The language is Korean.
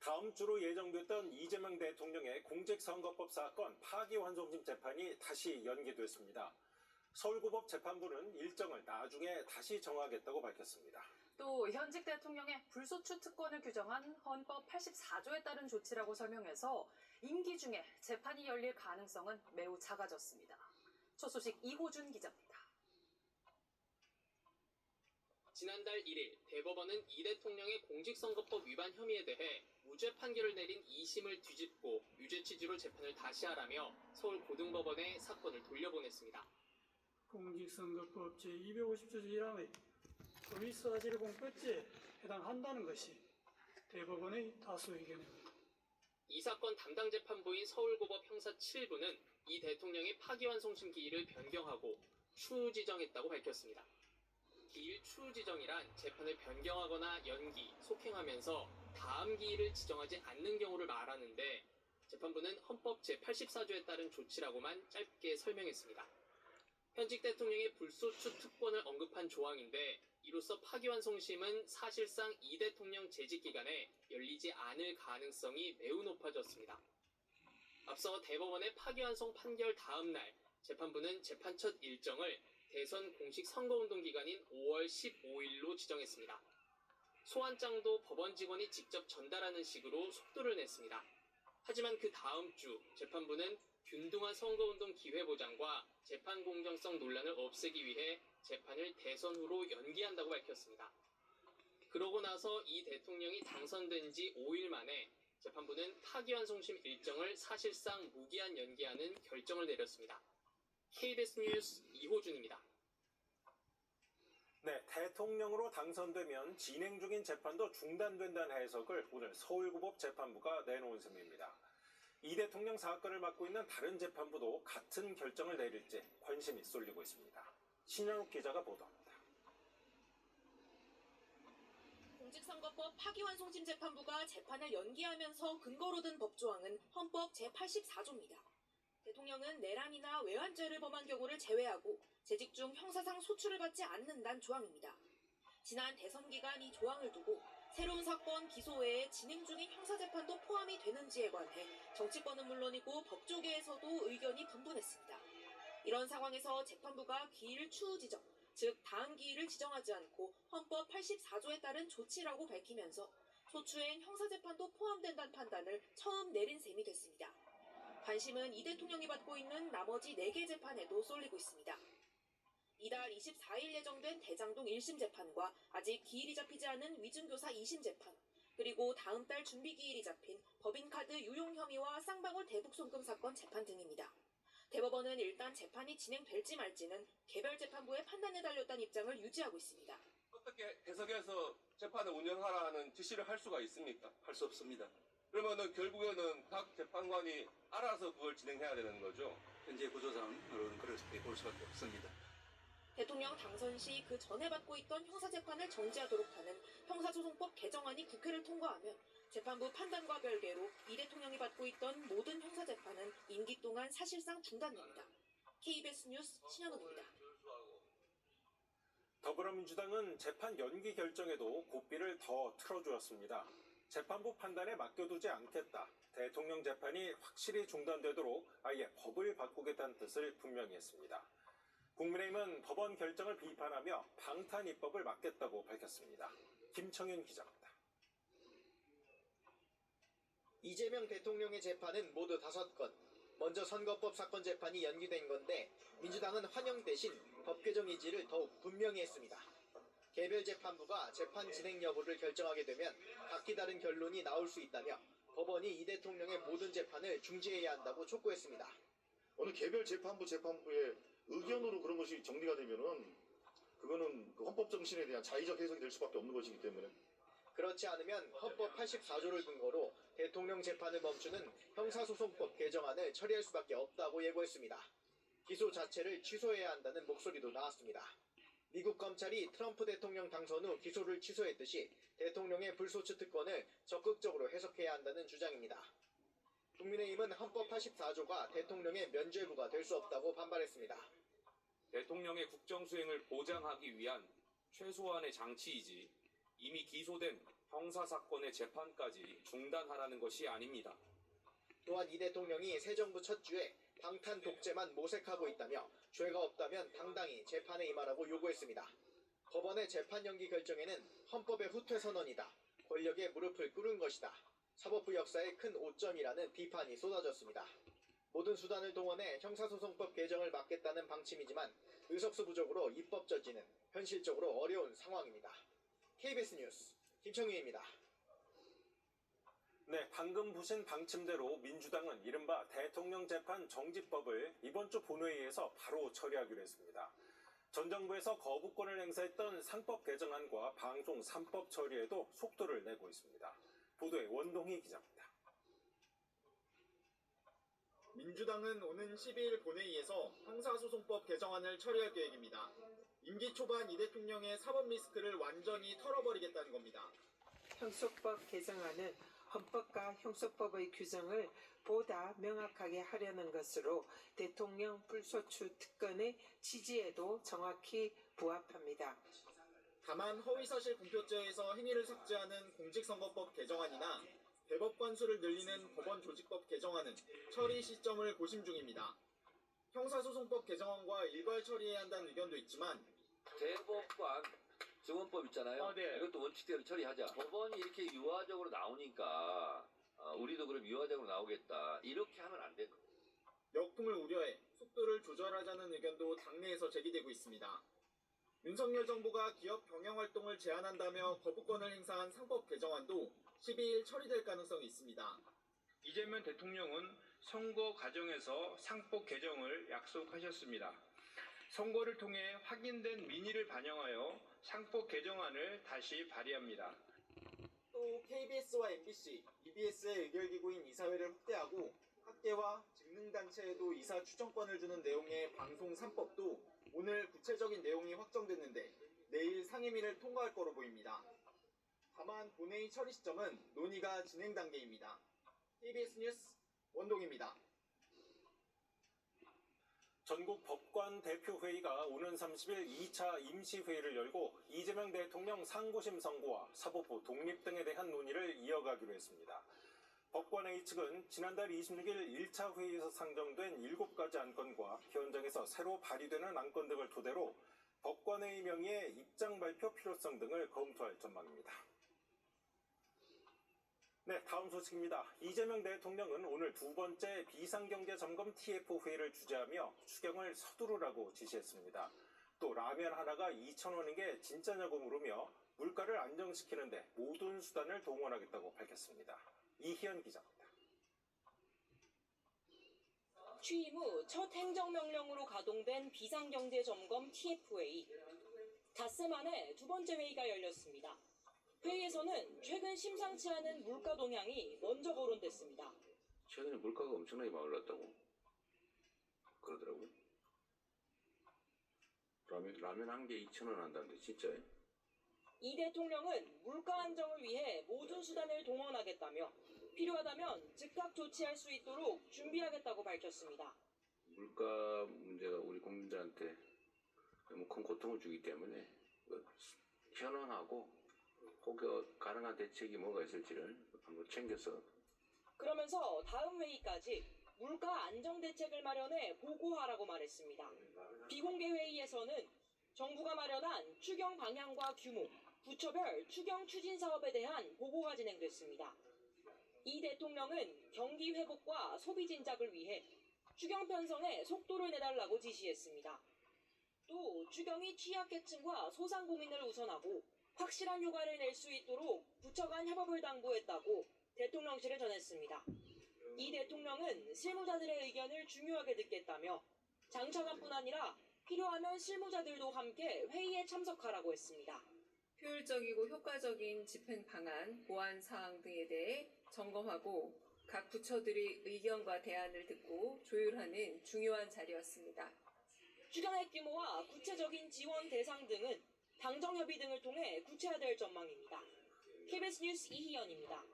다음 주로 예정됐던 이재명 대통령의 공직선거법 사건 파기환송심 재판이 다시 연기됐습니다. 서울고법 재판부는 일정을 나중에 다시 정하겠다고 밝혔습니다. 또 현직 대통령의 불소추 특권을 규정한 헌법 84조에 따른 조치라고 설명해서 임기 중에 재판이 열릴 가능성은 매우 작아졌습니다. 첫 소식 이호준 기자입니다. 지난달 1일 대법원은 이 대통령의 공직선거법 위반 혐의에 대해 무죄 판결을 내린 2심을 뒤집고 유죄 취지로 재판을 다시 하라며 서울고등법원에 사건을 돌려보냈습니다. 공직선거법 제250조 제1항의 허위사실 공표죄에 해당한다는 것이 대법원의 다수 의견입니다. 이 사건 담당 재판부인 서울고법 형사 7부는 이 대통령의 파기환송심 기일을 변경하고 추후 지정했다고 밝혔습니다. 기일 추후 지정이란 재판을 변경하거나 연기, 속행하면서 다음 기일을 지정하지 않는 경우를 말하는데 재판부는 헌법 제84조에 따른 조치라고만 짧게 설명했습니다. 현직 대통령의 불소추 특권을 언급한 조항인데 이로써 파기환송심은 사실상 이 대통령 재직 기간에 열리지 않을 가능성이 매우 높아졌습니다. 앞서 대법원의 파기환송 판결 다음 날 재판부는 재판 첫 일정을 대선 공식 선거운동 기간인 5월 15일로 지정했습니다. 소환장도 법원 직원이 직접 전달하는 식으로 속도를 냈습니다. 하지만 그 다음 주 재판부는 균등한 선거운동 기회보장과 재판 공정성 논란을 없애기 위해 재판을 대선 후로 연기한다고 밝혔습니다. 그러고 나서 이 대통령이 당선된 지 5일 만에 재판부는 파기환송심 일정을 사실상 무기한 연기하는 결정을 내렸습니다. KBS 뉴스 이호준입니다. 네, 대통령으로 당선되면 진행 중인 재판도 중단된다는 해석을 오늘 서울고법 재판부가 내놓은 셈입니다. 이 대통령 사건을 맡고 있는 다른 재판부도 같은 결정을 내릴지 관심이 쏠리고 있습니다. 신현욱 기자가 보도합니다. 공직선거법 파기환송심 재판부가 재판을 연기하면서 근거로 든 법조항은 헌법 제84조입니다. 대통령은 내란이나 외환죄를 범한 경우를 제외하고 재직 중 형사상 소추를 받지 않는다는 조항입니다. 지난 대선 기간 이 조항을 두고 새로운 사건 기소 외에 진행 중인 형사재판도 포함이 되는지에 관해 정치권은 물론이고 법조계에서도 의견이 분분했습니다. 이런 상황에서 재판부가 기일 추후 지정, 즉 다음 기일을 지정하지 않고 헌법 84조에 따른 조치라고 밝히면서 소추엔 형사재판도 포함된다는 판단을 처음 내린 셈이 됐습니다. 관심은 이 대통령이 받고 있는 나머지 4개 재판에도 쏠리고 있습니다. 이달 24일 예정된 대장동 1심 재판과 아직 기일이 잡히지 않은 위증교사 2심 재판, 그리고 다음 달 준비 기일이 잡힌 법인카드 유용 혐의와 쌍방울 대북송금 사건 재판 등입니다. 대법원은 일단 재판이 진행될지 말지는 개별 재판부의 판단에 달렸다는 입장을 유지하고 있습니다. 어떻게 해석해서 재판을 운영하라는 지시를 할 수가 있습니까? 할 수 없습니다. 그러면은 결국에는 각 재판관이 알아서 그걸 진행해야 되는 거죠. 현재 구조상으로는 그렇게 볼 수밖에 없습니다. 대통령 당선 시 그 전에 받고 있던 형사재판을 정지하도록 하는 형사소송법 개정안이 국회를 통과하면 재판부 판단과 별개로 이 대통령이 받고 있던 모든 형사재판은 임기 동안 사실상 중단됩니다. KBS 뉴스 신현욱입니다. 더불어민주당은 재판 연기 결정에도 고삐를 더 틀어주었습니다. 재판부 판단에 맡겨두지 않겠다. 대통령 재판이 확실히 중단되도록 아예 법을 바꾸겠다는 뜻을 분명히 했습니다. 국민의힘은 법원 결정을 비판하며 방탄 입법을 막겠다고 밝혔습니다. 김청윤 기자입니다. 이재명 대통령의 재판은 모두 5건. 먼저 선거법 사건 재판이 연기된 건데 민주당은 환영 대신 법 개정 의지를 더욱 분명히 했습니다. 개별 재판부가 재판 진행 여부를 결정하게 되면 각기 다른 결론이 나올 수 있다며 법원이 이 대통령의 모든 재판을 중지해야 한다고 촉구했습니다. 어느 개별 재판부의 의견으로 그런 것이 정리가 되면은 그거는 그 헌법 정신에 대한 자의적 해석이 될 수밖에 없는 것이기 때문에 그렇지 않으면 헌법 84조를 근거로 대통령 재판을 멈추는 형사소송법 개정안을 처리할 수밖에 없다고 예고했습니다. 기소 자체를 취소해야 한다는 목소리도 나왔습니다. 미국 검찰이 트럼프 대통령 당선 후 기소를 취소했듯이 대통령의 불소추 특권을 적극적으로 해석해야 한다는 주장입니다. 국민의힘은 헌법 84조가 대통령의 면죄부가 될 수 없다고 반발했습니다. 대통령의 국정수행을 보장하기 위한 최소한의 장치이지 이미 기소된 형사사건의 재판까지 중단하라는 것이 아닙니다. 또한 이 대통령이 새 정부 첫 주에 방탄 독재만 모색하고 있다며 죄가 없다면 당당히 재판에 임하라고 요구했습니다. 법원의 재판 연기 결정에는 헌법의 후퇴 선언이다. 권력에 무릎을 꿇은 것이다. 사법부 역사의 큰 오점이라는 비판이 쏟아졌습니다. 모든 수단을 동원해 형사소송법 개정을 막겠다는 방침이지만 의석수 부족으로 입법 저지는 현실적으로 어려운 상황입니다. KBS 뉴스 김청윤입니다. 네, 방금 보신 방침대로 민주당은 이른바 대통령 재판 정지법을 이번 주 본회의에서 바로 처리하기로 했습니다. 전 정부에서 거부권을 행사했던 상법 개정안과 방송 3법 처리에도 속도를 내고 있습니다. 보도에 원동희 기자입니다. 민주당은 오는 12일 본회의에서 형사소송법 개정안을 처리할 계획입니다. 임기 초반 이 대통령의 사법 리스크를 완전히 털어버리겠다는 겁니다. 형소법 개정안은 헌법과 형소법의 규정을 보다 명확하게 하려는 것으로 대통령 불소추 특권의 취지에도 정확히 부합합니다. 다만 허위사실 공표죄에서 행위를 삭제하는 공직선거법 개정안이나 대법관 수를 늘리는 법원조직법 개정안은 처리 시점을 고심 중입니다. 형사소송법 개정안과 일괄 처리해야 한다는 의견도 있지만 대법관 증언법 있잖아요. 이것도 원칙대로 처리하자. 법원이 이렇게 유화적으로 나오니까 우리도 그럼 유화적으로 나오겠다. 이렇게 하면 안 되는 거예요. 역풍을 우려해 속도를 조절하자는 의견도 당내에서 제기되고 있습니다. 윤석열 정부가 기업 경영활동을 제한한다며 거부권을 행사한 상법 개정안도 12일 처리될 가능성이 있습니다. 이재명 대통령은 선거 과정에서 상법 개정을 약속하셨습니다. 선거를 통해 확인된 민의를 반영하여 상법 개정안을 다시 발의합니다. 또 KBS와 MBC, EBS의 의결기구인 이사회를 확대하고 학계와 직능단체에도 이사 추천권을 주는 내용의 방송 3법도 오늘 구체적인 내용이 확정됐는데 내일 상임위를 통과할 거로 보입니다. 다만 본회의 처리 시점은 논의가 진행 단계입니다. KBS 뉴스 원동입니다. 전국 법관 대표회의가 오는 30일 2차 임시회의를 열고 이재명 대통령 상고심 선고와 사법부 독립 등에 대한 논의를 이어가기로 했습니다. 법관회의 측은 지난달 26일 1차 회의에서 상정된 7가지 안건과 현장에서 새로 발의되는 안건 등을 토대로 법관회의 명의의 입장 발표 필요성 등을 검토할 전망입니다. 네, 다음 소식입니다. 이재명 대통령은 오늘 두 번째 비상경제점검 TF 회의를 주재하며 추경을 서두르라고 지시했습니다. 또 라면 하나가 2,000원인 게 진짜냐고 물으며 물가를 안정시키는데 모든 수단을 동원하겠다고 밝혔습니다. 이희연 기자입니다. 취임 후 첫 행정명령으로 가동된 비상경제점검 TF회의. 닷새 만에 두 번째 회의가 열렸습니다. 회의에서는 최근 심상치 않은 물가 동향이 먼저 거론됐습니다. 최근에 물가가 엄청나게 많이 올랐다고 그러더라고요. 라면 한 개 2,000원 한다는데 진짜예요? 이 대통령은 물가 안정을 위해 모든 수단을 동원하겠다며 필요하다면 즉각 조치할 수 있도록 준비하겠다고 밝혔습니다. 물가 문제가 우리 국민들한테 너무 큰 고통을 주기 때문에 현원하고 혹여 가능한 대책이 뭐가 있을지를 한번 챙겨서. 그러면서 다음 회의까지 물가 안정 대책을 마련해 보고하라고 말했습니다. 비공개 회의에서는 정부가 마련한 추경 방향과 규모, 부처별 추경 추진 사업에 대한 보고가 진행됐습니다. 이 대통령은 경기 회복과 소비 진작을 위해 추경 편성에 속도를 내달라고 지시했습니다. 또 추경이 취약계층과 소상공인을 우선하고 확실한 효과를 낼 수 있도록 부처 간 협업을 당부했다고 대통령실에 전했습니다. 이 대통령은 실무자들의 의견을 중요하게 듣겠다며 장차관뿐 아니라 필요하면 실무자들도 함께 회의에 참석하라고 했습니다. 효율적이고 효과적인 집행 방안, 보완 사항 등에 대해 점검하고 각 부처들의 의견과 대안을 듣고 조율하는 중요한 자리였습니다. 추경액 규모와 구체적인 지원 대상 등은 당정협의 등을 통해 구체화될 전망입니다. KBS 뉴스 이희연입니다.